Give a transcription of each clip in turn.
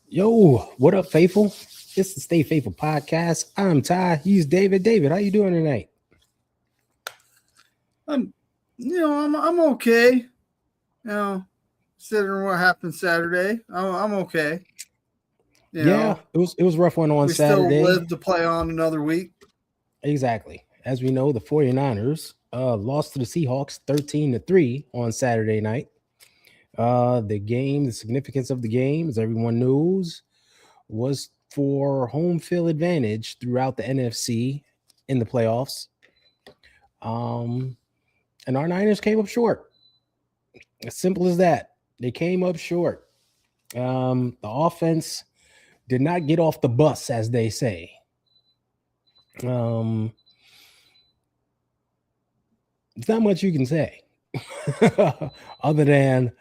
Yo, what up, faithful? It's the Stay Faithful podcast. I'm Ty. He's David. David, how you doing tonight? I'm, I'm okay. Considering what happened Saturday, I'm okay. Yeah, it was rough one on We still Saturday. live to play on another week. Exactly. As we know, the 49ers lost to the Seahawks 13-3 on Saturday night. The significance of the game, as everyone knows, was for home field advantage throughout the NFC in the playoffs. Um, and our Niners came up short. As simple as that. They came up short. The offense did not get off the bus, as they say. There's not much you can say, other than,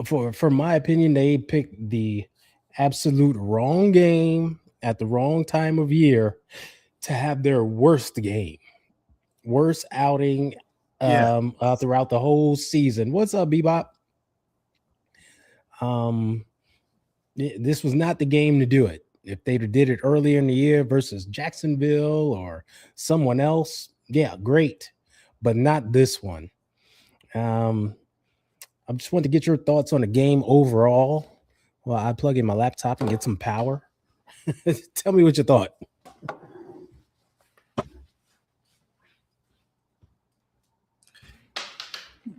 for my opinion, they picked the absolute wrong game at the wrong time of year to have their worst outing throughout the whole season. What's up, Bebop? This was not the game to do it. If they did it earlier in the year versus Jacksonville or someone else, yeah, great, but not this one. I just want to get your thoughts on the game overall. Well, I plug in my laptop and get some power. Tell me what you thought.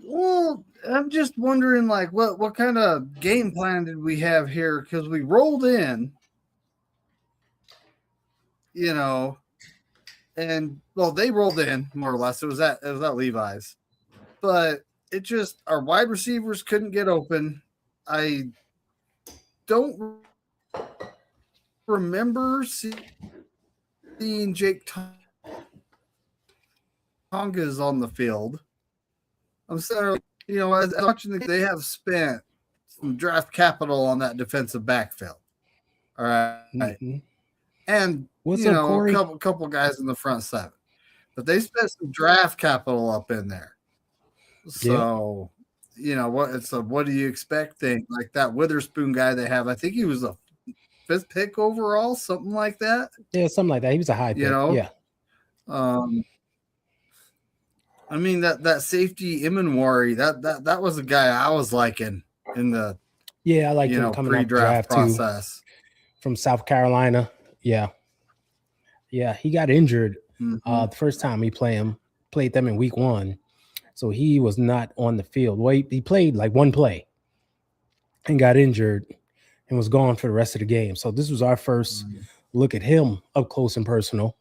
Well, I'm just wondering, like, what kind of game plan did we have here? Because we rolled in, and they rolled in more or less. It was at Levi's, but it just our wide receivers couldn't get open. I don't remember seeing Jake Tongas on the field. I'm sorry, as watching they have spent some draft capital on that defensive backfield. All right. Mm-hmm. And what's up, Corey? a couple guys in the front seven. But they spent some draft capital up in there. So, what do you expect? Like that Witherspoon guy they have, I think he was a 5th pick overall, something like that. Yeah, something like that. He was a high pick. Yeah. I mean that safety Imanwari, that was a guy I was liking in the I like him coming pre-draft process too, from South Carolina. Yeah, he got injured the first time he played them in week 1, so he was not on the field. Well, he played like one play and got injured and was gone for the rest of the game. So this was our first look at him up close and personal.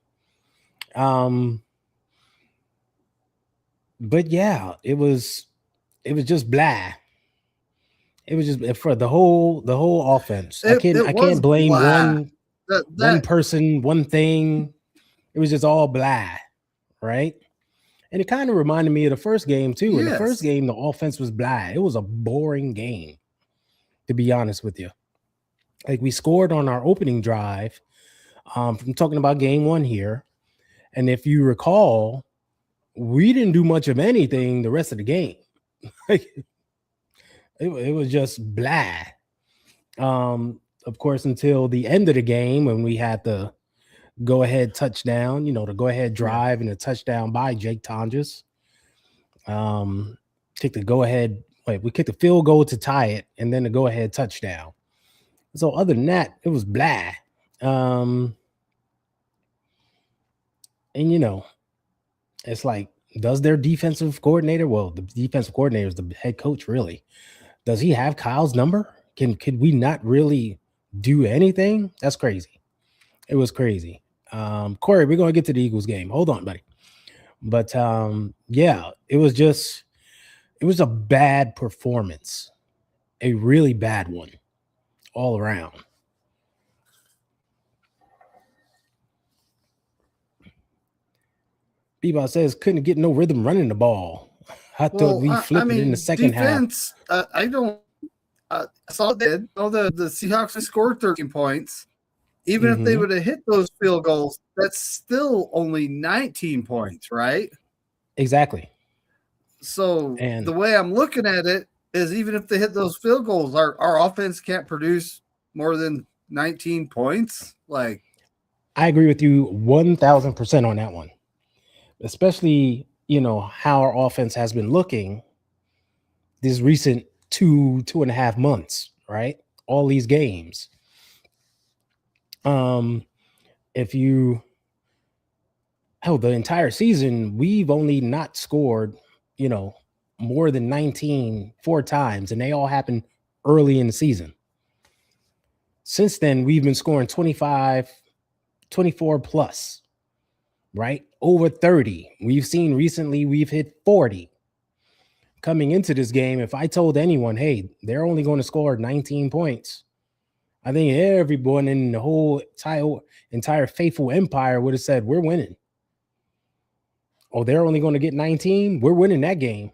But yeah, it was just blah. It was just for the whole offense. I can't blame one person, one thing. It was just all blah, right? And it kind of reminded me of the first game too. Yes. In the first game, the offense was blah. It was a boring game, to be honest with you. Like, we scored on our opening drive. I'm talking about game 1 here, and if you recall, we didn't do much of anything the rest of the game. It was just blah. Of course, until the end of the game when we had the go-ahead touchdown, the go-ahead drive and a touchdown by Jake Tongas. We kicked the field goal to tie it, and then the go-ahead touchdown. So other than that, it was blah. And it's like, does their defensive coordinator, the defensive coordinator is the head coach, really, does he have Kyle's number? Could we not really do anything? That's crazy. It was crazy. Corey, we're going to get to the Eagles game. Hold on, buddy. But it was a bad performance, a really bad one all around. Bebop says couldn't get no rhythm running the ball. I thought we flipped it in the second half. I saw it did. The Seahawks scored 13 points. Even if they would have hit those field goals, that's still only 19 points, right? Exactly. So the way I'm looking at it is, even if they hit those field goals, our offense can't produce more than 19 points. Like, I agree with you 1,000% on that one, especially, how our offense has been looking this recent 2.5 months, right? All these games. If you the entire season, we've only not scored, more than 19 4 times, and they all happened early in the season. Since then, we've been scoring 25, 24 plus, right? Over 30. We've seen recently we've hit 40. Coming into this game, if I told anyone, hey, they're only going to score 19 points, I think everyone in the whole entire faithful empire would have said, we're winning. Oh, they're only going to get 19? We're winning that game.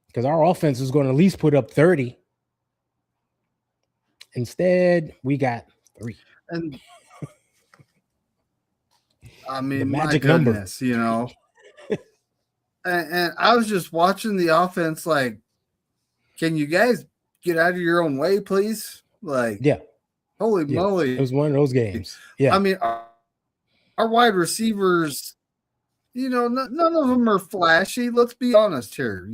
Because our offense is going to at least put up 30. Instead, we got 3. And I mean, the magic my goodness, number. And I was just watching the offense like, can you guys get out of your own way, please? Like, yeah. Holy moly. It was one of those games. Yeah. I mean, our wide receivers, none of them are flashy. Let's be honest here,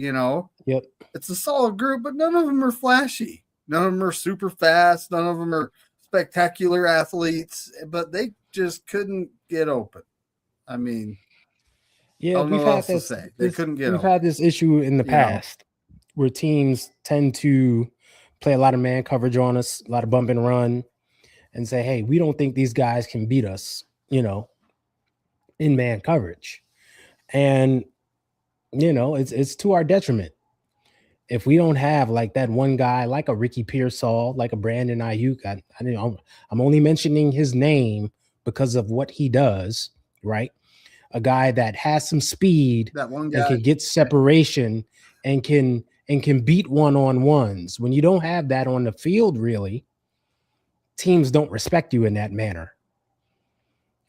Yep. It's a solid group, but none of them are flashy. None of them are super fast. None of them are spectacular athletes, but they just couldn't get open. I mean, yeah, we've had this. They couldn't get. We've had this issue in the past where teams tend to play a lot of man coverage on us, a lot of bump and run, and say, "Hey, we don't think these guys can beat us," in man coverage, and it's to our detriment. If we don't have like that one guy, like a Ricky Pearsall, like a Brandon Ayuk, I'm only mentioning his name because of what he does, right? A guy that has some speed, that one guy, and can get separation and can beat one-on-ones. When you don't have that on the field, really, teams don't respect you in that manner.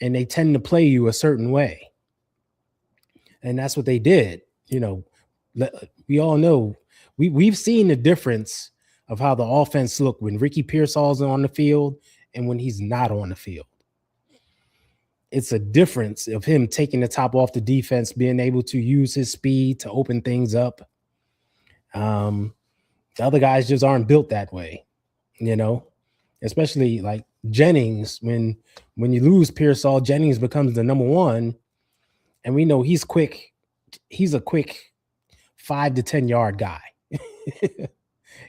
And they tend to play you a certain way. And that's what they did. We all know, we've seen the difference of how the offense looked when Ricky Pearsall's on the field and when he's not on the field. It's a difference of him taking the top off the defense, being able to use his speed to open things up. The other guys just aren't built that way, especially like Jennings. When you lose Pearsall, Jennings becomes the number one, and we know he's quick. He's a quick 5 to 10 yard guy.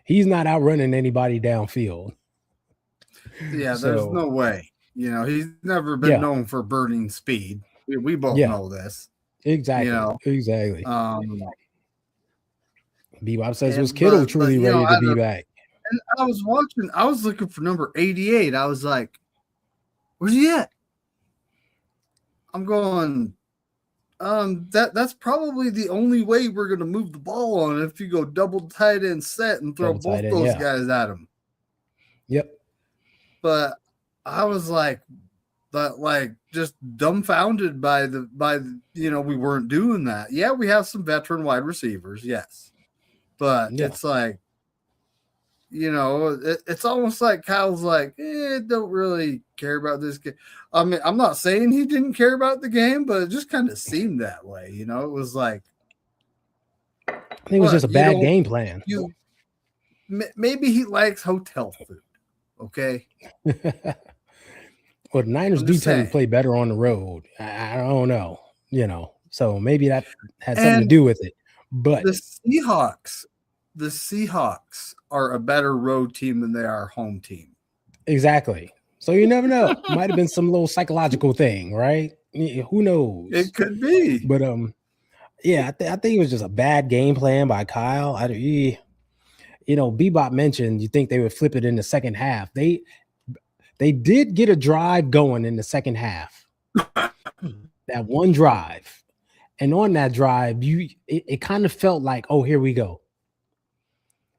He's not outrunning anybody downfield. Yeah, there's no way. He's never been known for burning speed. We both know this. Exactly. Exactly. Bebop says, was Kittle truly ready to be back? And I was looking for number 88. I was like, where's he at? I'm going, that's probably the only way we're going to move the ball on if you go double tight end set and throw both those guys at him. Yep. But I was like, just dumbfounded by the we weren't doing that. Yeah, we have some veteran wide receivers, yes. But it's like, it's almost like Kyle's like, don't really care about this game. I mean, I'm not saying he didn't care about the game, but it just kind of seemed that way. It was like, I think it was just a bad game plan. Maybe he likes hotel food. Okay. Well, the Niners do tend to play better on the road. I don't know, so maybe that had something to do with it. But the Seahawks are a better road team than they are home team. Exactly. So you never know. Might have been some little psychological thing, right? Who knows? It could be. But I think it was just a bad game plan by Kyle. Bebop mentioned you think they would flip it in the second half. They did get a drive going in the second half. That one drive. And on that drive, it kind of felt like, oh, here we go.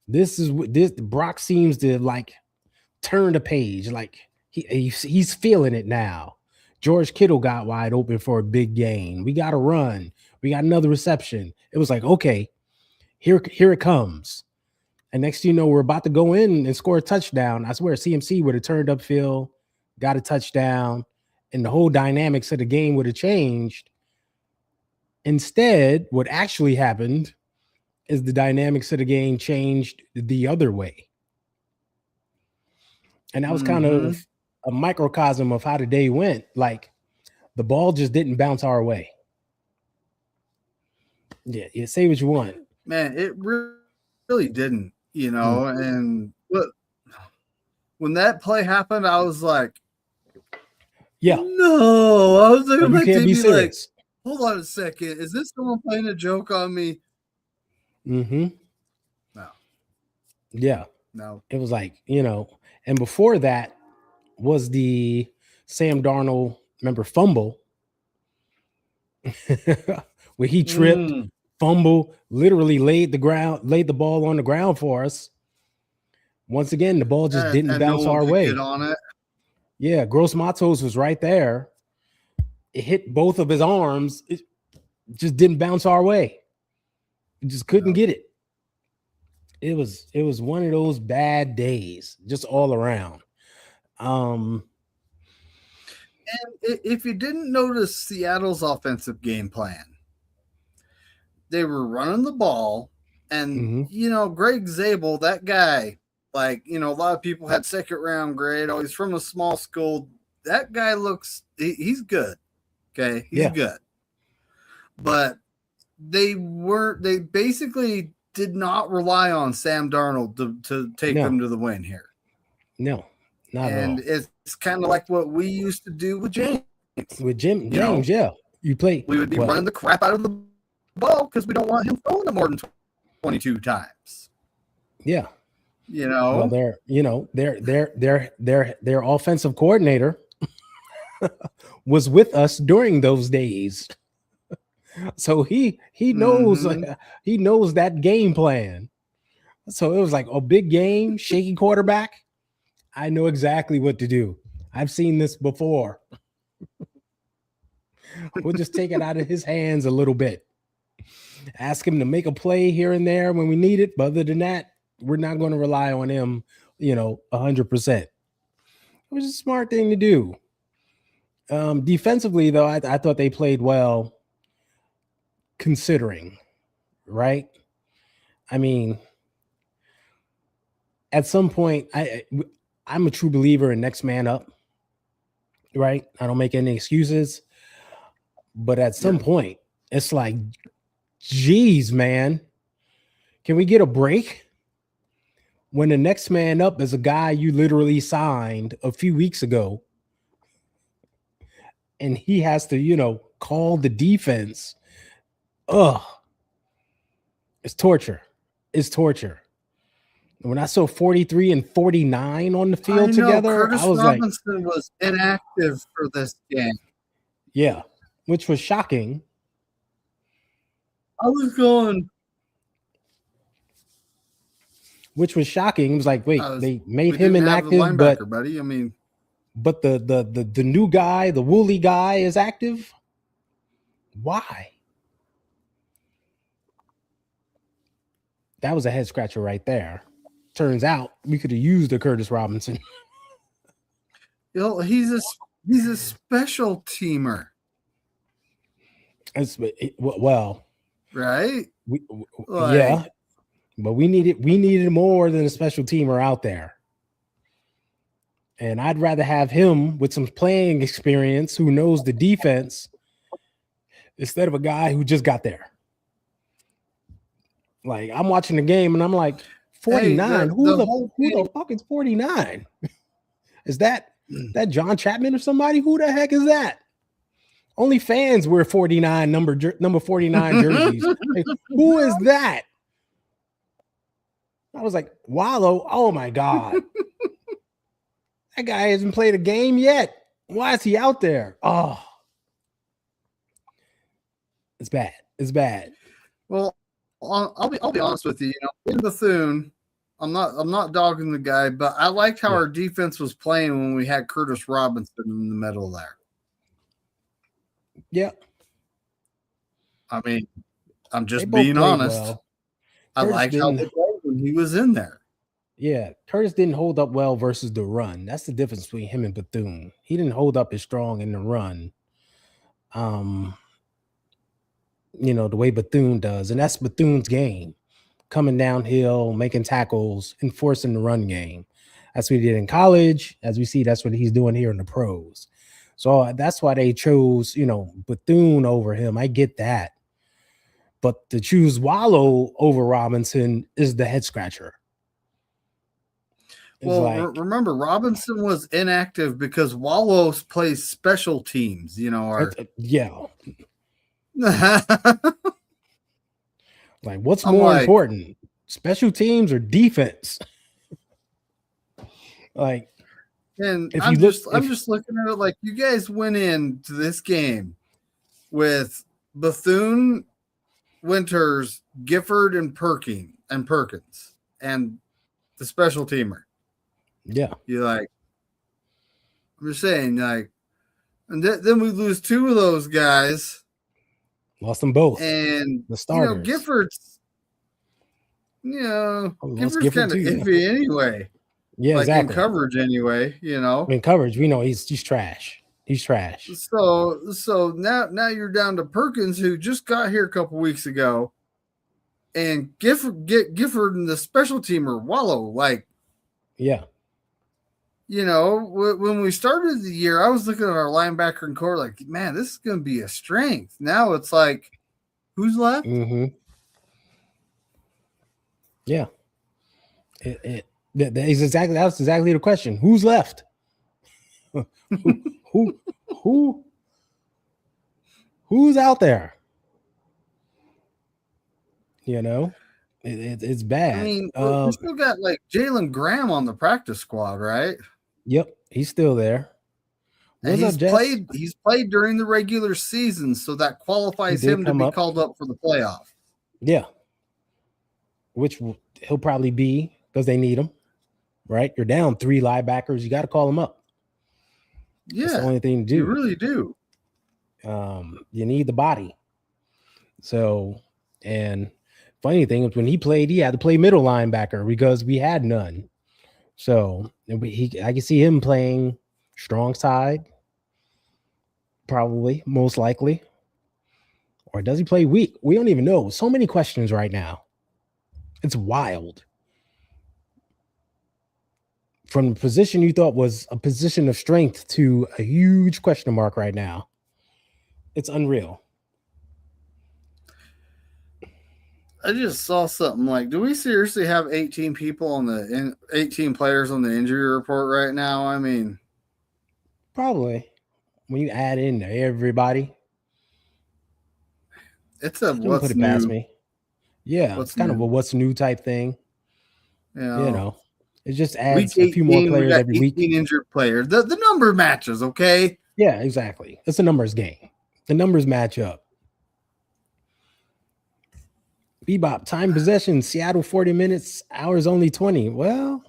This Brock seems to like turn the page. Like he's feeling it now. George Kittle got wide open for a big gain. We got a run. We got another reception. It was like, okay, here it comes. And next thing you know, we're about to go in and score a touchdown. I swear CMC would have turned upfield, got a touchdown, and the whole dynamics of the game would have changed. Instead, what actually happened is the dynamics of the game changed the other way. And that was kind of a microcosm of how the day went. Like, the ball just didn't bounce our way. Yeah, you say what you want. Man, it really didn't, and when that play happened, I was like, yeah. No. I was looking at my TV like, serious. Hold on a second. Is this someone playing a joke on me? Mm-hmm. No. Yeah. No. It was like, and before that was the Sam Darnold, remember, fumble where he tripped, fumble, literally laid the ball on the ground for us. Once again, the ball just didn't bounce our way. Get on it. Yeah, Gross Matos was right there. It hit both of his arms. It just didn't bounce our way. We just couldn't get it. It was one of those bad days, just all around. And if you didn't notice Seattle's offensive game plan, they were running the ball, and Greg Zabel, that guy, like, a lot of people had second round grade. Oh, he's from a small school. That guy he's good. Okay, he's good. But they basically did not rely on Sam Darnold to take them to the win here. No, not at all. And it's kind of like what we used to do with James. With James, yeah. We would be running the crap out of the ball because we don't want him throwing it more than 22 times. Yeah. Well, their offensive coordinator was with us during those days. So he knows he knows that game plan. So it was like a big game, shaky quarterback. I know exactly what to do. I've seen this before. We'll just take it out of his hands a little bit. Ask him to make a play here and there when we need it. But other than that, we're not going to rely on him, 100%. It was a smart thing to do. Defensively, though, I thought they played well, considering, right? I mean, at some point, I'm a true believer in next man up, right? I don't make any excuses. But at some point, it's like, geez, man, can we get a break? When the next man up is a guy you literally signed a few weeks ago, and he has to, call the defense. It's torture. It's torture. When I saw 43 and 49 on the field together, Curtis I was Robinson was inactive for this game. Yeah, which was shocking. I was going. Which was shocking. It was like, wait, they made him inactive, but buddy. I mean, but the new guy, the woolly guy, is active. Why? That was a head scratcher right there. Turns out we could have used a Curtis Robinson. He's a special teamer. Well, right? Yeah, but we needed more than a special teamer out there. And I'd rather have him with some playing experience who knows the defense instead of a guy who just got there. Like, I'm watching the game and I'm like, 49? Who the fuck is 49? Is that John Chapman or somebody? Who the heck is that? Only fans wear 49 number 49 jerseys. Like, who is that? I was like, Wallow. Oh my God. That guy hasn't played a game yet. Why is he out there? Oh, it's bad. It's bad. Well, I'll be honest with you. In Bethune, I'm not dogging the guy, but I liked how our defense was playing when we had Curtis Robinson in the middle there. Yeah. I mean, I'm just being honest. Well. I liked how they played when when he was in there. Yeah, Curtis didn't hold up well versus the run. That's the difference between him and Bethune. He didn't hold up as strong in the run. The way Bethune does, and that's Bethune's game. Coming downhill, making tackles, enforcing the run game. That's what he did in college. As we see, that's what he's doing here in the pros. So that's why they chose, Bethune over him. I get that. But to choose Wallow over Robinson is the head scratcher. Remember, Robinson was inactive because Wallow plays special teams, yeah. Like, what's more important, special teams or defense? Like, and I'm just looking at it like you guys went into this game with Bethune, Winters, Gifford, and Perkins, and the special teamer. Yeah, you're like, I'm just saying, like, and then we lose two of those guys. Lost them both, and the starters. Gifford's kind of iffy anyway. Yeah, like exactly. In coverage anyway. In coverage, we know he's trash. He's trash. So now you're down to Perkins, who just got here a couple weeks ago, and Gifford and the special teamer Wallow. Like, yeah. When we started the year, I was looking at our linebacker and core like, man, this is going to be a strength. Now it's like, who's left? Mm-hmm. Yeah. That's exactly the question. Who's left? Who's out there? It's bad. I mean, we still got like Jalen Graham on the practice squad, right? Yep, he's still there. He's played during the regular season, so that qualifies him to be called up for the playoff. Yeah, which he'll probably be because they need him, right? You're down 3 linebackers, you got to call him up. Yeah, that's the only thing to do. You really do. You need the body. So, and funny thing is, when he played, he had to play middle linebacker because we had none. So I can see him playing strong side, probably, most likely. Or does he play weak? We don't even know. So many questions right now. It's wild. From the position you thought was a position of strength to a huge question mark right now. It's unreal. I just saw something like, do we seriously have 18 players on the injury report right now? I mean, probably when you add in everybody, it's a what's put it new. Past me. Yeah, it's kind of a what's new type thing. It just adds a few more players every week. 18 injured players. The number matches, okay? Yeah, exactly. It's a numbers game. The numbers match up. Bebop, time possession, Seattle 40 minutes, ours only 20. Well,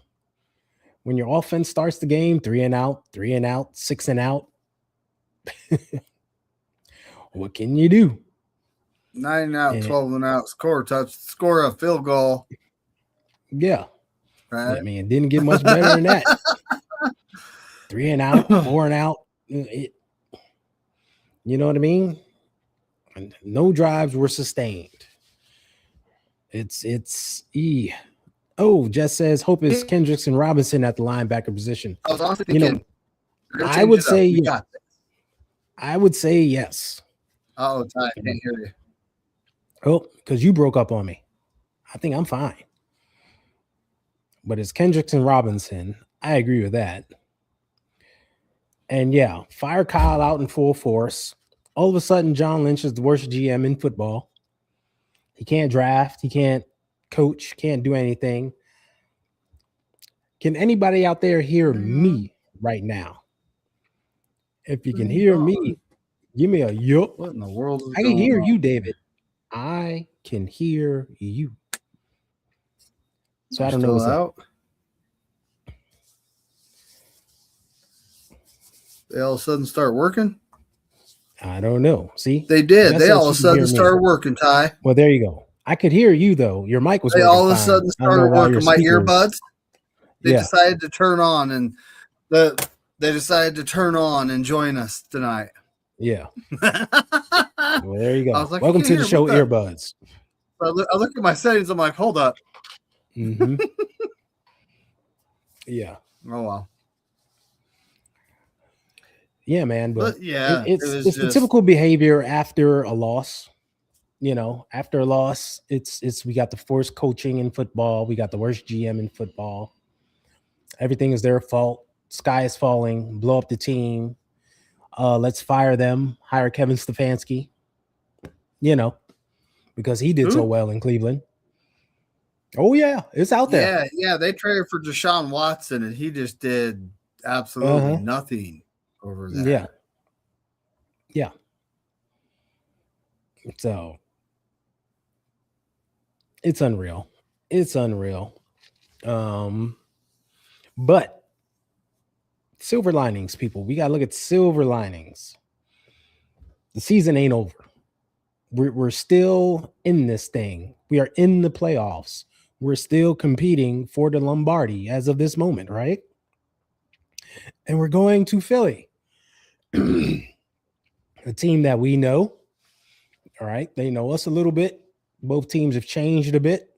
when your offense starts the game, 3 and out, 6 and out, what can you do? 9 and out, 12 and out, score a field goal. Yeah. Right. I mean, it didn't get much better than that. 3 and out, 4 and out. You know what I mean? And no drives were sustained. It's Jess says hope is Kendricks and Robinson at the linebacker position. I was honestly thinking, I would say yes. I would say yes. Oh, Ty, I can't hear you. Oh, because you broke up on me. I think I'm fine. But it's Kendricks and Robinson. I agree with that. And yeah, fire Kyle out in full force. All of a sudden, John Lynch is the worst GM in football. He can't draft. He can't coach. Can't do anything. Can anybody out there hear me right now? If you can hear me, give me a yup. What in the world is I can hear you, David. I can hear you. So I don't know what's up. They all of a sudden start working? I don't know. See? They did. They all of a sudden started working, Ty. Well, there you go. I could hear you though. Your mic was They working all of a fine. sudden I don't know started why your working. My speakers. earbuds, they Yeah. decided to turn on, and they decided to turn on and join us tonight. Yeah. Well, there you go. I was like, welcome to the show, Earbuds. I look at my settings. I'm like, hold up. Mm-hmm. Yeah. Oh wow. Yeah, man. But yeah, it's the typical behavior after a loss. You know, after a loss, it's we got the worst coaching in football. We got the worst GM in football. Everything is their fault. Sky is falling. Blow up the team. Let's fire them. Hire Kevin Stefanski. You know, because he did so well in Cleveland. Oh yeah, it's out there. Yeah. They traded for Deshaun Watson, and he just did absolutely nothing over there. Yeah. So it's unreal. But silver linings, people. We gotta look at silver linings. The season ain't over. We're still in this thing. We are in the playoffs. We're still competing for the Lombardi as of this moment, right? And we're going to Philly, a team that we know. All right, they know us a little bit. Both teams have changed a bit,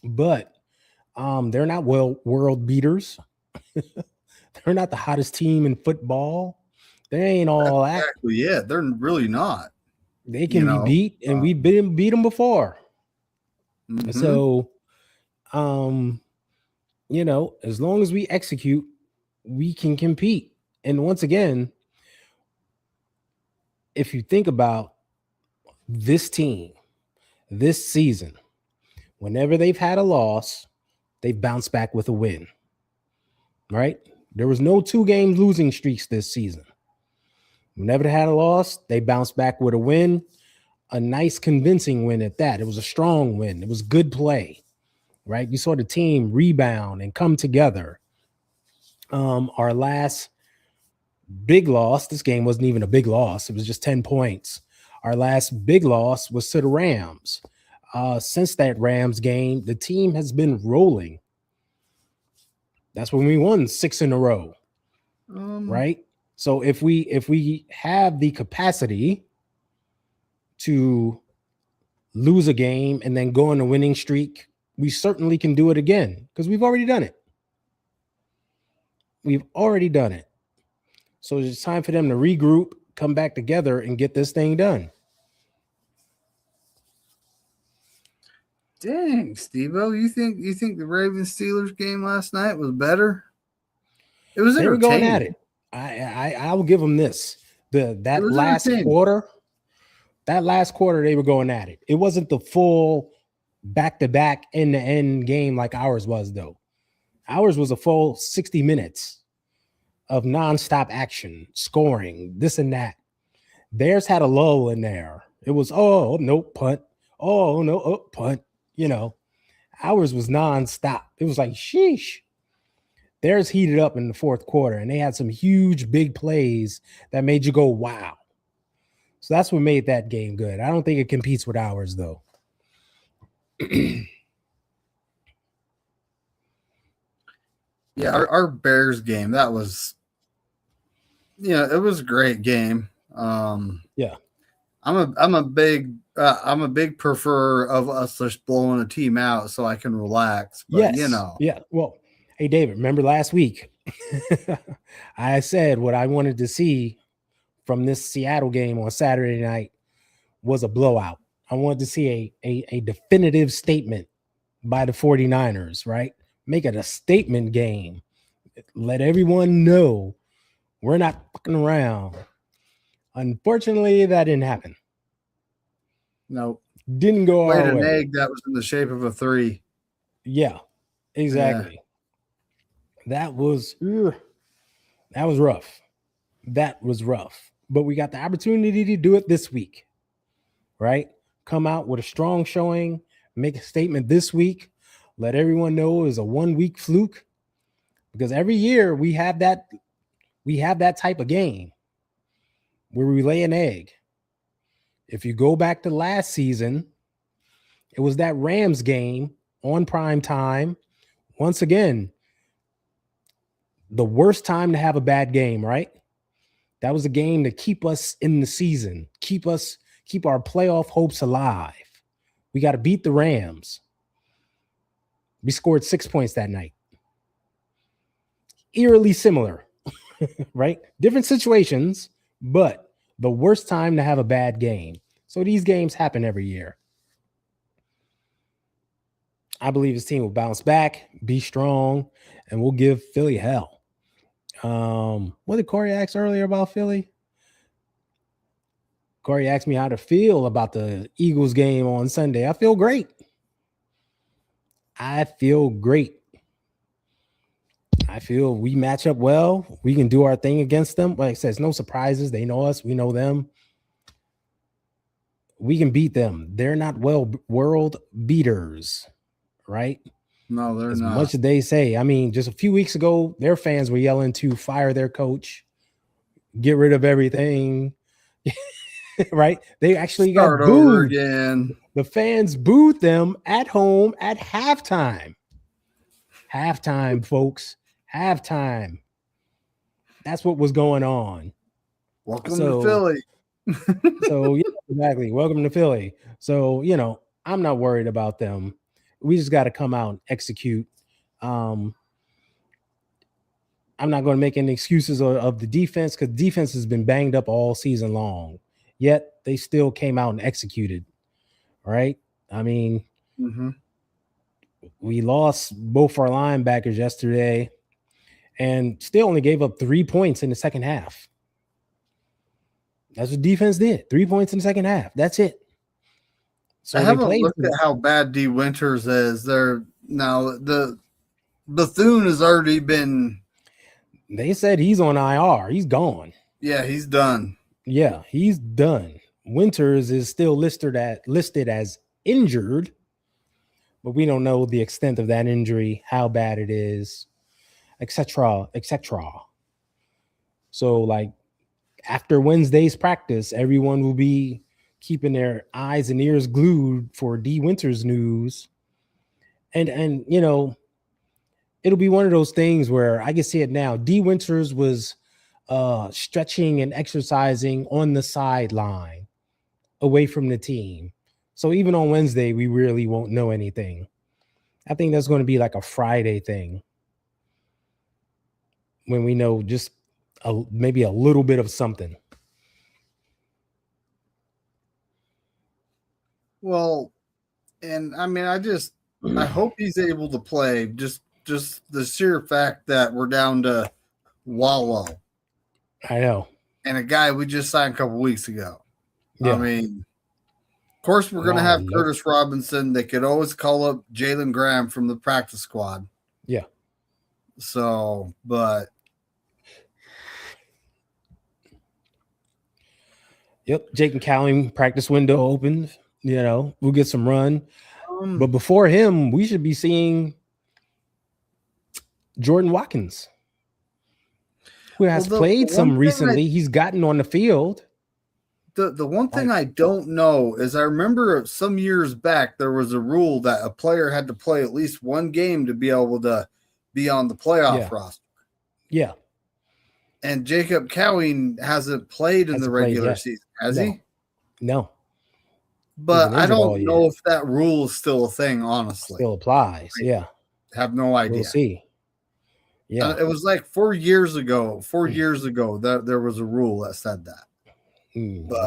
but they're not world beaters. They're not the hottest team in football. They ain't all that. Exactly. Yeah, they're really not. They can be beat, and we've beat them before. Mm-hmm. So, you know, as long as we execute, we can compete. And once again, if you think about this team, this season, whenever they've had a loss, they've bounced back with a win, right? There was no 2-game losing streaks this season. Whenever they had a loss, they bounced back with a win, a nice convincing win at that. It was a strong win. It was good play, right? You saw the team rebound and come together. Our last big loss, this game wasn't even a big loss. It was just 10 points. Our last big loss was to the Rams. Since that Rams game, the team has been rolling. That's when we won 6 in a row, right? So if we have the capacity to lose a game and then go on a winning streak, we certainly can do it again because we've already done it. So it's time for them to regroup, come back together, and get this thing done. Dang, Steve-O, you think the Ravens-Steelers game last night was better? It was they were going at it. I will give them this. That last quarter they were going at it. It wasn't the full back-to-back end-to-end game like ours was, though. Ours was a full 60 minutes of nonstop action, scoring, this and that. Theirs had a lull in there. It was, oh, no, punt. Oh, no, punt. You know, ours was nonstop. It was like, sheesh. Theirs heated up in the fourth quarter, and they had some huge, big plays that made you go, wow. So that's what made that game good. I don't think it competes with ours, though. Yeah, our Bears game, that was, it was a great game. Yeah. I'm a big preferer of us just blowing a team out so I can relax. But, yes. Yeah. Well, hey, David, remember last week I said what I wanted to see from this Seattle game on Saturday night was a blowout. I wanted to see a definitive statement by the 49ers, right? Make it a statement game. Let everyone know we're not fucking around. Unfortunately, that didn't happen. No. Didn't go our way. An egg that was in the shape of a 3. Yeah, exactly. Yeah. That was rough. That was rough. But we got the opportunity to do it this week, right? Come out with a strong showing, make a statement this week, let everyone know it was a 1-week fluke. Because every year we have that type of game where we lay an egg. If you go back to last season, It was that Rams game on prime time. Once again, the worst time to have a bad game, right? That was a game to keep us in the season, keep our playoff hopes alive. We got to beat the Rams. We scored 6 points that night. Eerily similar, right? Different situations, but the worst time to have a bad game. So these games happen every year. I believe his team will bounce back, be strong, and we'll give Philly hell. What did Corey ask earlier about Philly? Corey asked me how to feel about the Eagles game on Sunday. I feel great. I feel we match up well. We can do our thing against them. Like I said, it's no surprises. They know us. We know them. We can beat them. They're not world beaters, right? No, they're not. As much as they say. I mean, just a few weeks ago, their fans were yelling to fire their coach, get rid of everything. Right? They actually got booed again. The fans booed them at home at halftime. Halftime, folks. Halftime. That's what was going on. Welcome to Philly. So, yeah, exactly. Welcome to Philly. So, I'm not worried about them. We just got to come out and execute. I'm not going to make any excuses of the defense because defense has been banged up all season long. Yet they still came out and executed. Right? I mean, we lost both our linebackers yesterday and still only gave up 3 points in the second half. That's what defense did. 3 points in the second half. That's it. So I haven't looked at how bad D. Winters is. Now the Bethune has already been. They said he's on IR. He's gone. Yeah, he's done. Yeah, he's done. Winters is still listed as injured, but we don't know the extent of that injury, how bad it is, etc., etc. So, like, after Wednesday's practice, everyone will be keeping their eyes and ears glued for D. Winters news. And it'll be one of those things where I can see it now. D. Winters was stretching and exercising on the sideline away from the team. So even on Wednesday, we really won't know anything. I think that's going to be like a Friday thing when we know just maybe a little bit of something. Well, and I mean, I hope he's able to play. Just the sheer fact that we're down to Wallow. I know. And a guy we just signed a couple weeks ago. Yeah. I mean, of course, we're going to have Curtis Robinson. They could always call up Jalen Graham from the practice squad. Yeah. So, but. Yep. Jake and Cowling practice window opened. We'll get some run. But before him, we should be seeing Jordan Watkins, who has played some recently. He's gotten on the field. The one thing I don't know is I remember some years back there was a rule that a player had to play at least one game to be able to be on the playoff roster. Yeah. And Jacob Cowing hasn't played in the regular season, has he? No. But I don't know if that rule is still a thing, honestly. Still applies, yeah. Have no idea. We'll see. Yeah. It was like 4 years ago. 4 years ago, that there was a rule that said that.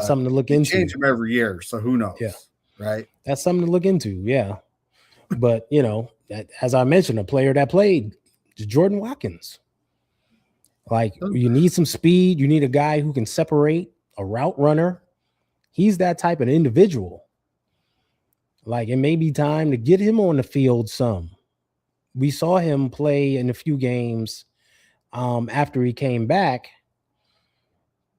Something to look into. Change them every year, so who knows? Yeah. Right? That's something to look into, yeah. But, as I mentioned, a player that played is Jordan Watkins. Like, you need some speed. You need a guy who can separate, a route runner. He's that type of individual. Like, it may be time to get him on the field some. We saw him play in a few games after he came back.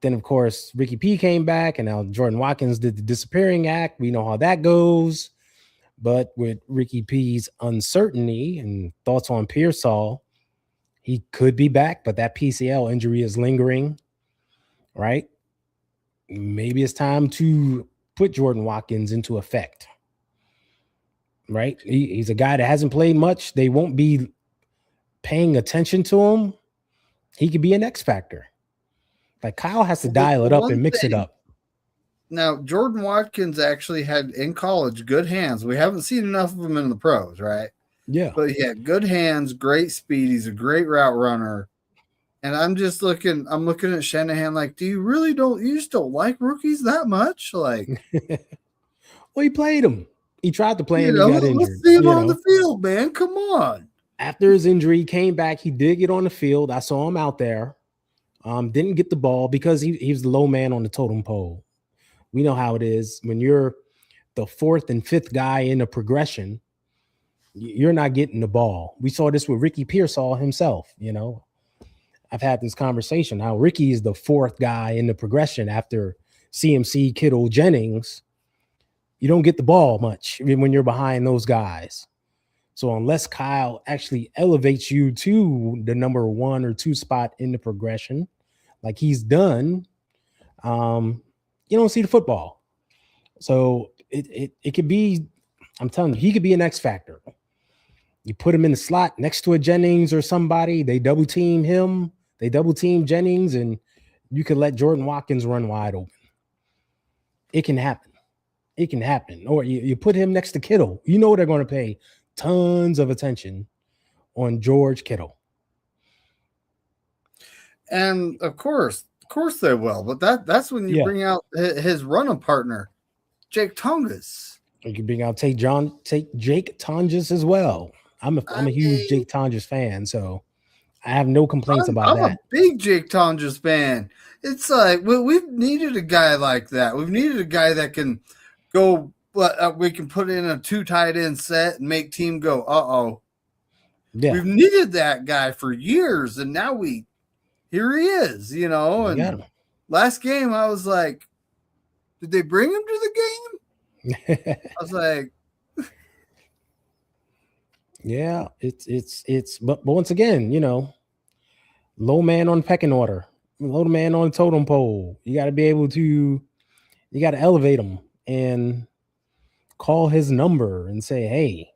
Then, of course, Ricky P came back, and now Jordan Watkins did the disappearing act. We know how that goes. But with Ricky P's uncertainty and thoughts on Pearsall, he could be back, but that PCL injury is lingering, right? Maybe it's time to put Jordan Watkins into effect. right? He's a guy that hasn't played much. They won't be paying attention to him. He could be an X factor. Like Kyle has to dial it up and mix it up. Now, Jordan Watkins actually had in college good hands. We haven't seen enough of him in the pros, right? Yeah. But he had good hands, great speed. He's a great route runner. And I'm looking at Shanahan like, you just don't like rookies that much? Like, well, he played him. He tried to play him. He got injured. Let's see him on the field, man. Come on. After his injury, he came back. He did get on the field. I saw him out there. Didn't get the ball because he was the low man on the totem pole. We know how it is. When you're the fourth and fifth guy in a progression, you're not getting the ball. We saw this with Ricky Pearsall himself, I've had this conversation how Ricky is the fourth guy in the progression after CMC, Kittle, Jennings. You don't get the ball much when you're behind those guys. So unless Kyle actually elevates you to the number 1 or 2 spot in the progression, like he's done, you don't see the football. So it could be, I'm telling you, he could be an X factor. You put him in the slot next to a Jennings or somebody, they double team him, they double team Jennings, and you could let Jordan Watkins run wide open. It can happen. It can happen. Or you put him next to Kittle. You know they're going to pay tons of attention on George Kittle. And of course they will. But that's when you bring out his running partner, Jake Tonges. You can bring out take Jake Tonges as well. I'm a huge Jake Tonges fan, so I have no complaints about that. I'm a big Jake Tonges fan. It's like we've needed a guy like that. We've needed a guy that can go. We can put in a 2 tight end set and make team go, uh-oh. Yeah. We've needed that guy for years, and now here he is, And last game, I was like, did they bring him to the game? I was like, yeah, it's but once again, low man on pecking order, low man on totem pole. You got to be able to, you got to elevate him and call his number and say, hey,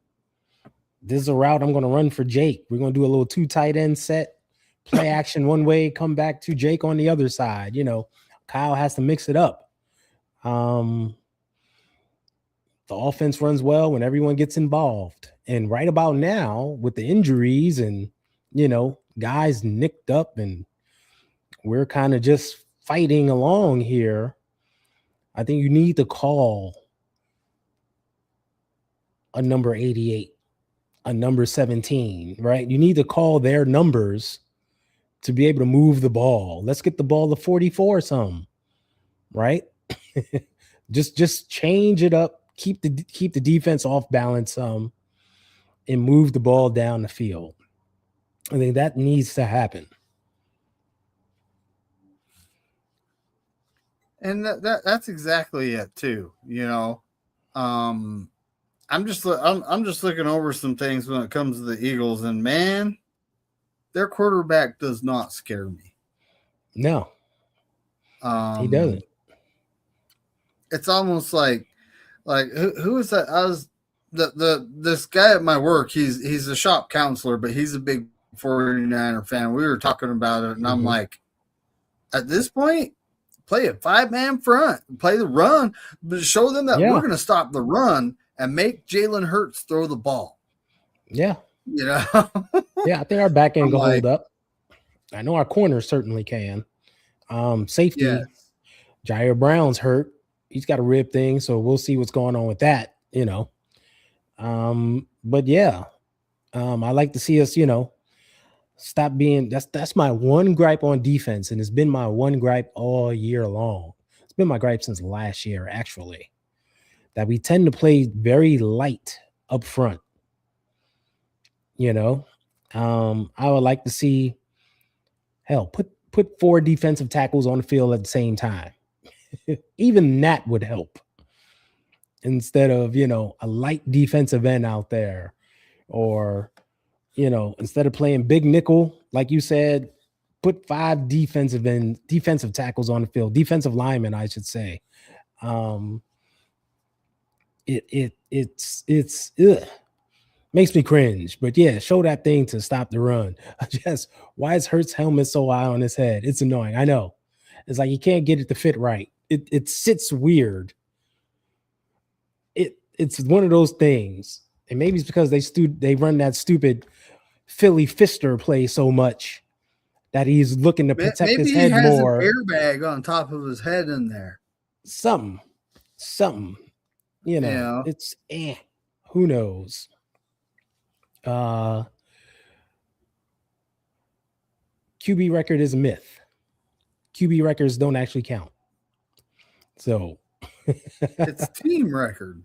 this is a route I'm going to run for Jake. We're going to do a little 2 tight end set, play action one way, come back to Jake on the other side. Kyle has to mix it up. The offense runs well when everyone gets involved. And right about now, with the injuries and, guys nicked up and we're kind of just fighting along here, I think you need to call a number 88, a number 17, right? You need to call their numbers to be able to move the ball. Let's get the ball to 44 some, right? just change it up. Keep the defense off balance and move the ball down the field. I think that needs to happen. And that's exactly it too. I'm just looking over some things when it comes to the Eagles, and man, their quarterback does not scare me. No, he doesn't. It's almost like who is that? I was this guy at my work. He's a shop counselor, but he's a big 49er fan. We were talking about it, and I'm like, at this point, play a 5-man front, play the run, but show them that we're going to stop the run and make Jalen Hurts throw the ball. Yeah, yeah, I think our back end can hold up. I know our corners certainly can. Safety, Jair Brown's hurt. He's got a rib thing, so we'll see what's going on with that, But yeah, I like to see us, stop being. That's my one gripe on defense, and it's been my one gripe all year long. It's been my gripe since last year, actually, that we tend to play very light up front. I would like to see, put 4 defensive tackles on the field at the same time. Even that would help instead of, a light defensive end out there, or, instead of playing big nickel, like you said, put 5 defensive tackles on the field, defensive linemen, I should say. It's makes me cringe. But yeah, show that thing to stop the run. Why is Hurts' helmet so high on his head? It's annoying. I know. It's like you can't get it to fit right. It sits weird. It's one of those things. And maybe it's because they run that stupid Philly Fister play so much that he's looking to protect his head more. Maybe he has an airbag on top of his head in there. Something. It's who knows? QB record is a myth. QB records don't actually count. So it's a team record.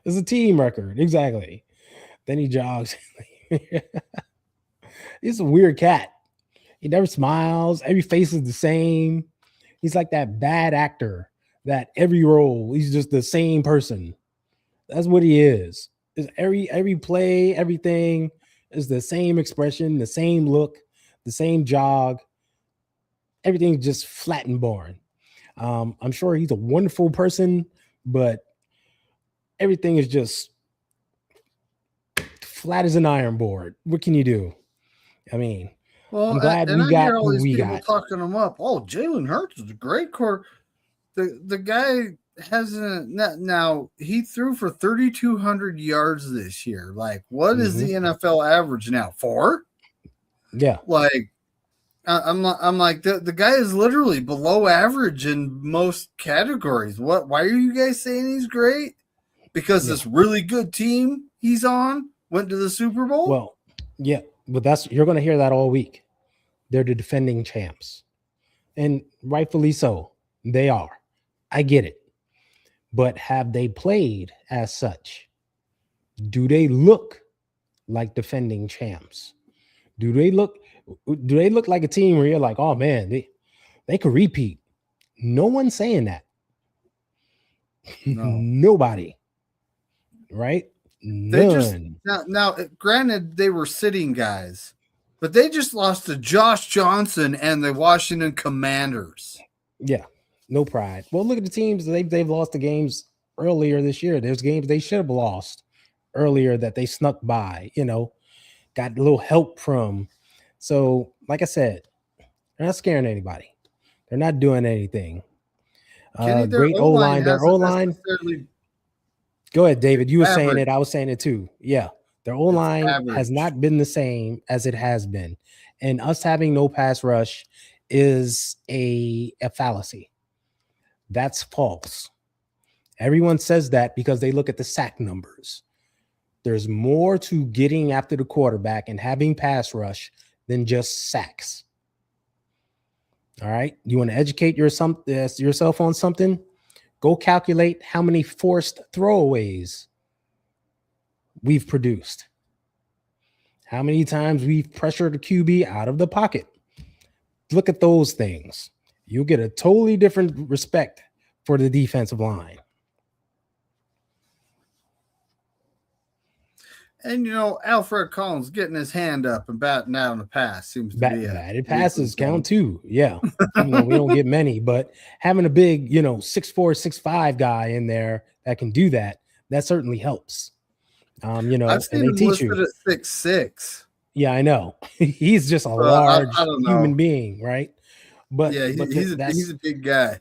It's a team record, exactly. Then he jogs. He's a weird cat. He never smiles. Every face is the same. He's like that bad actor that every role, he's just the same person. That's what he is. Is every play, everything is the same expression, the same look, the same jog. Everything's just flat and boring. I'm sure he's a wonderful person, but everything is just flat as an iron board. What can you do? I mean, well, I'm glad we got who we got. Talking him up. Oh, Jalen Hurts is a great quarter. The guy hasn't now. He threw for 3,200 yards this year. Like, what is the NFL average now? 4? Yeah. Like, I'm like the guy is literally below average in most categories. What? Why are you guys saying he's great? Because this really good team he's on went to the Super Bowl? Well, yeah, but you're going to hear that all week. They're the defending champs. And rightfully so. They are. I get it. But have they played as such? Do they look like defending champs? Do they look like a team where you're like, oh man, they could repeat? No one's saying that. No. Nobody. Right? None. Now, granted, they were sitting guys, but they just lost to Josh Johnson and the Washington Commanders. Yeah, no pride. Well, look at the teams they've lost the games earlier this year. There's games they should have lost earlier that they snuck by. Got a little help from. So, like I said, they're not scaring anybody. They're not doing anything. Great O-line. Their O-line. Go ahead, David. You were saying it. I was saying it too. Yeah. Their O-line has not been the same as it has been. And us having no pass rush is a fallacy. That's false. Everyone says that because they look at the sack numbers. There's more to getting after the quarterback and having pass rush than just sacks. All right. You want to educate yourself on something? Go calculate how many forced throwaways we've produced. How many times we've pressured a QB out of the pocket. Look at those things. You'll get a totally different respect for the defensive line. And, Alfred Collins getting his hand up and batting out on the pass seems to be batted passes count too. Yeah. We don't get many, but having a big, 6'4", 6'5" guy in there that can do that certainly helps. I've seen him listed at 6'6". Yeah, I know. He's just a large human being, right? But yeah, he's a big guy.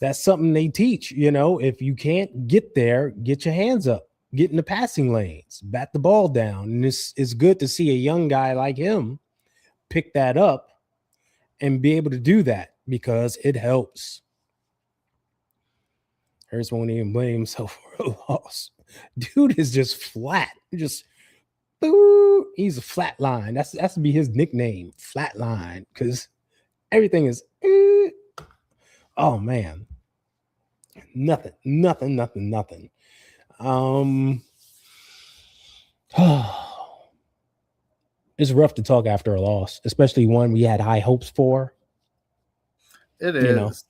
That's something they teach. If you can't get there, get your hands up. Get in the passing lanes, bat the ball down. And it's good to see a young guy like him pick that up and be able to do that because it helps. Hurts won't even blame himself for a loss. Dude is just flat. Just boo. He's a flat line. That's to be his nickname, flat line, because everything is oh man. Nothing. It's rough to talk after a loss, especially one we had high hopes for. It is.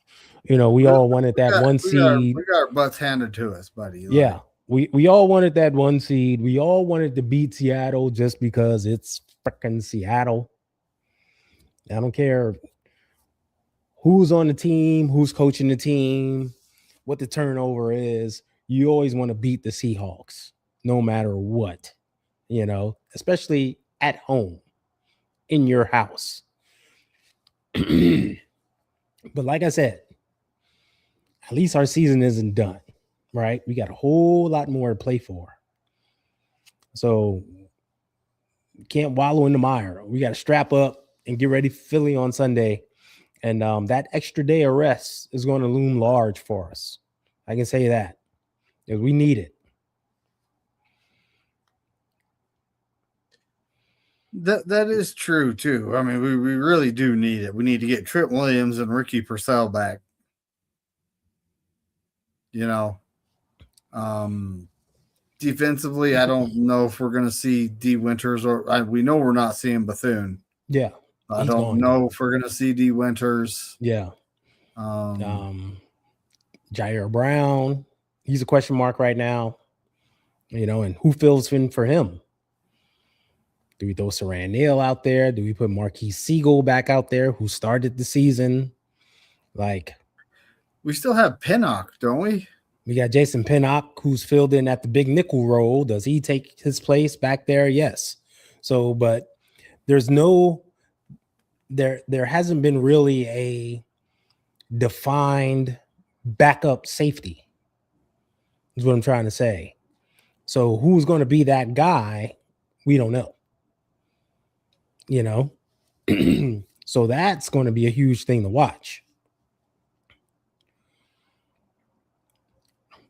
We all wanted that one seed. We got our butts handed to us, buddy. Yeah. We all wanted that one seed. We all wanted to beat Seattle just because it's freaking Seattle. I don't care who's on the team, who's coaching the team, what the turnover is. you always want to beat the Seahawks no matter what, especially at home in your house. But like I said, at least our season isn't done, right? We got a whole lot more to play for. So can't wallow in the mire. We got to strap up and get ready for Philly on Sunday. And that extra day of rest is going to loom large for us. I can say that. Because we need it. That is true, too. I mean, we really do need it. We need to get Trent Williams and Ricky Purcell back. Defensively, I don't know if we're going to see D. Winters we know we're not seeing Bethune. Yeah. I don't know if we're going to see D. Winters. Yeah. Jair Brown, he's a question mark right now. And who fills in for him? Do we throw Saran Neal out there? Do we put Marquise Siegel back out there, who started the season? We still have Pinnock, don't we? We got Jason Pinnock, who's filled in at the big nickel role. Does he take his place back there? Yes. So, but there's there hasn't been really a defined backup safety, is what I'm trying to say. So who's going to be that guy? We don't know. So that's going to be a huge thing to watch.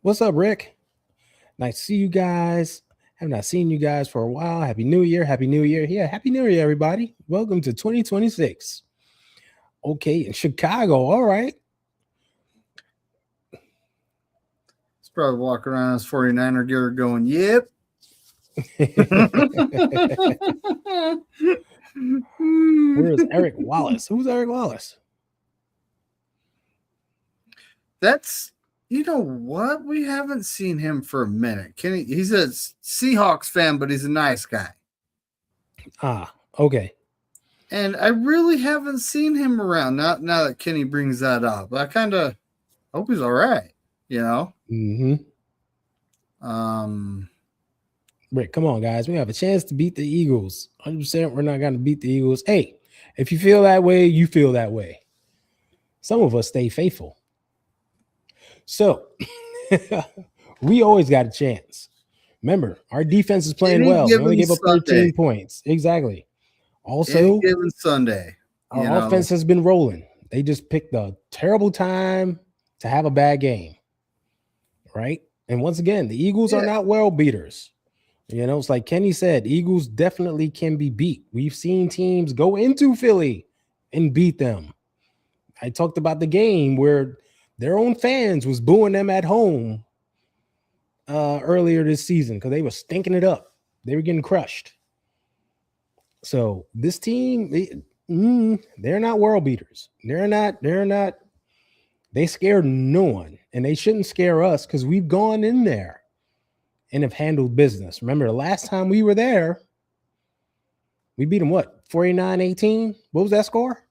What's up, Rick? Nice to see you guys. Have not seen you guys for a while. Happy New Year. Happy New Year. Yeah, Happy New Year, everybody. Welcome to 2026. Okay, in Chicago. All right. He's probably walking around his 49er gear going, yep. Where is Eric Wallace? Who's Eric Wallace? That's, you know what? We haven't seen him for a minute. Kenny, he's a Seahawks fan, but he's a nice guy. Ah, okay. And I really haven't seen him around now that Kenny brings that up. I kind of hope he's all right, Mm-hmm. Rick, come on, guys. We have a chance to beat the Eagles. 100% we're not going to beat the Eagles. Hey, if you feel that way, you feel that way. Some of us stay faithful. So, we always got a chance. Remember, our defense is playing well. We only gave up 13 points. Exactly. Also, given Sunday, our offense has been rolling. They just picked a terrible time to have a bad game. Right? And once again, the Eagles are not world beaters. It's like Kenny said, Eagles definitely can be beat. We've seen teams go into Philly and beat them. I talked about the game where their own fans was booing them at home earlier this season because they were stinking it up. They were getting crushed. So this team, they're not world beaters. They're not. They scared no one, and they shouldn't scare us because we've gone in there and have handled business. Remember, the last time we were there, we beat them, 49-18? What was that score?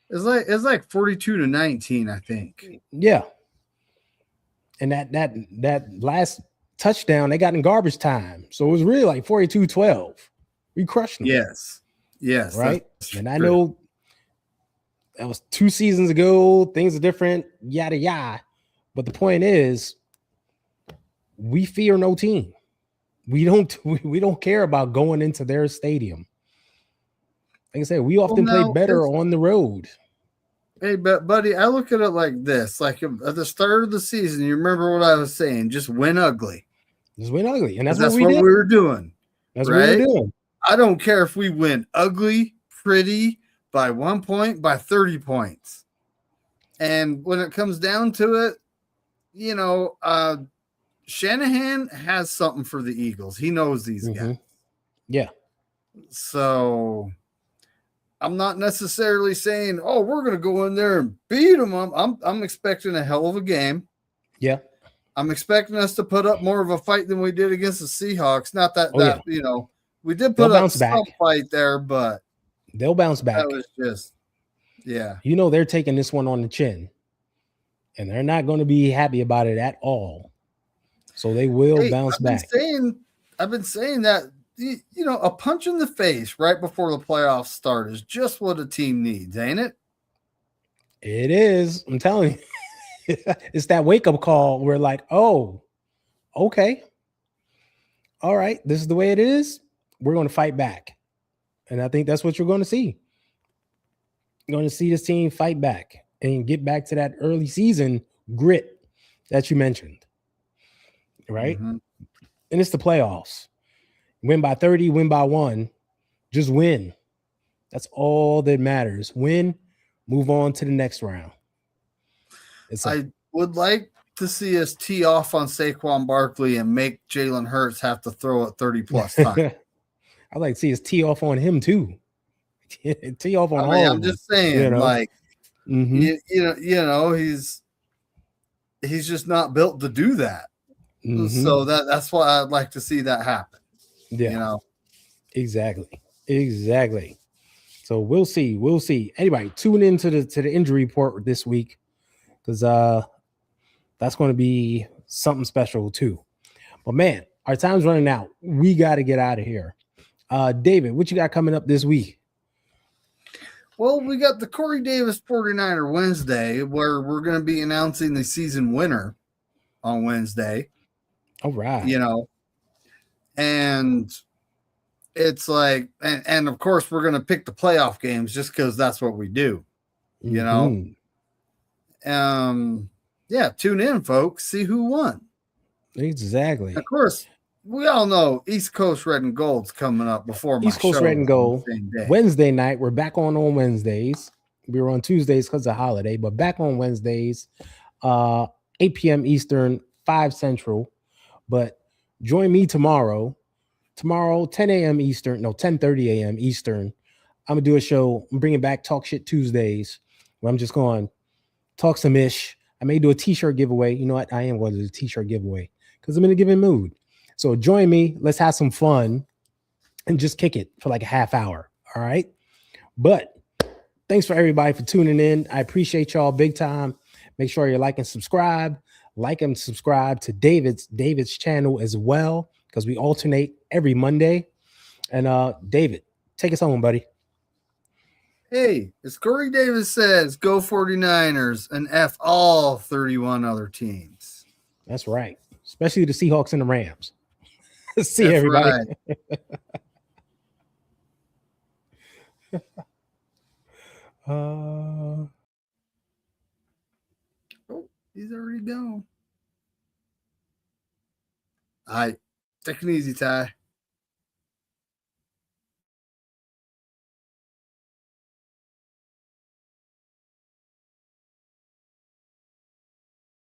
It's like 42-19, I think. Yeah. And that last touchdown, they got in garbage time. So it was really like 42-12. We crushed them. Yes. Right? And I know that was 2 seasons ago. Things are different, yada, yada. But the point is, we fear no team. We don't care about going into their stadium. Like I said, we often play better on the road. Hey, but buddy, I look at it like this: like at the start of the season, you remember what I was saying? Just win ugly. Just win ugly, and that's what we were doing. That's right? What we were doing. I don't care if we win ugly, pretty, by 1 point, by 30 points. And when it comes down to it, Shanahan has something for the Eagles. He knows these guys. Yeah. So I'm not necessarily saying, we're going to go in there and beat them. I'm expecting a hell of a game. Yeah. I'm expecting us to put up more of a fight than we did against the Seahawks. Not that, we did put up some fight there, but they'll bounce back. That was just, they're taking this one on the chin, and they're not going to be happy about it at all. So they will bounce back. I've been saying that, a punch in the face right before the playoffs start is just what a team needs, ain't it? It is. I'm telling you. It's that wake-up call where like, oh, okay. All right, this is the way it is. We're going to fight back. And I think that's what you're going to see. You're going to see this team fight back and get back to that early season grit that you mentioned. Right? Mm-hmm. And it's the playoffs. Win by 30, win by 1. Just win. That's all that matters. Win, move on to the next round. I would like to see us tee off on Saquon Barkley and make Jalen Hurts have to throw it 30-plus times. I'd like to see us tee off on him too. Tee off on all of them. I'm just saying, he's just not built to do that. Mm-hmm. So that's why I'd like to see that happen. Yeah. Exactly. So we'll see. Anyway, tune into the injury report this week because that's going to be something special too. But man, our time's running out. We got to get out of here. David, what you got coming up this week? Well, we got the Corey Davis 49er Wednesday, where we're going to be announcing the season winner on Wednesday. All right. And it's like, and of course, we're going to pick the playoff games just because that's what we do, Mm-hmm. Yeah, tune in, folks. See who won. Exactly. Of course, we all know East Coast Red and Gold's coming up before my East Coast show Red and Gold Wednesday night. We're back on Wednesdays. We were on Tuesdays because of holiday, but back on Wednesdays, 8 p.m. Eastern, 5 Central. But join me tomorrow, 10 a.m. Eastern, 10:30 a.m. Eastern. I'm gonna do a show. I'm bringing back Talk Shit Tuesdays, where I'm just going to talk some ish. I may do a t-shirt giveaway. You know what? I am going to do a t-shirt giveaway because I'm in a giving mood. So join me. Let's have some fun and just kick it for like a half hour. All right. But thanks for everybody for tuning in. I appreciate y'all big time. Make sure you like and subscribe. Like and subscribe to David's channel as well, because we alternate every Monday. And David, take us home, buddy. Hey, as Corey Davis says, go 49ers and F all 31 other teams. That's right. Especially the Seahawks and the Rams. See you, everybody. Right. Oh, he's already gone. All right. Take it easy, Ty.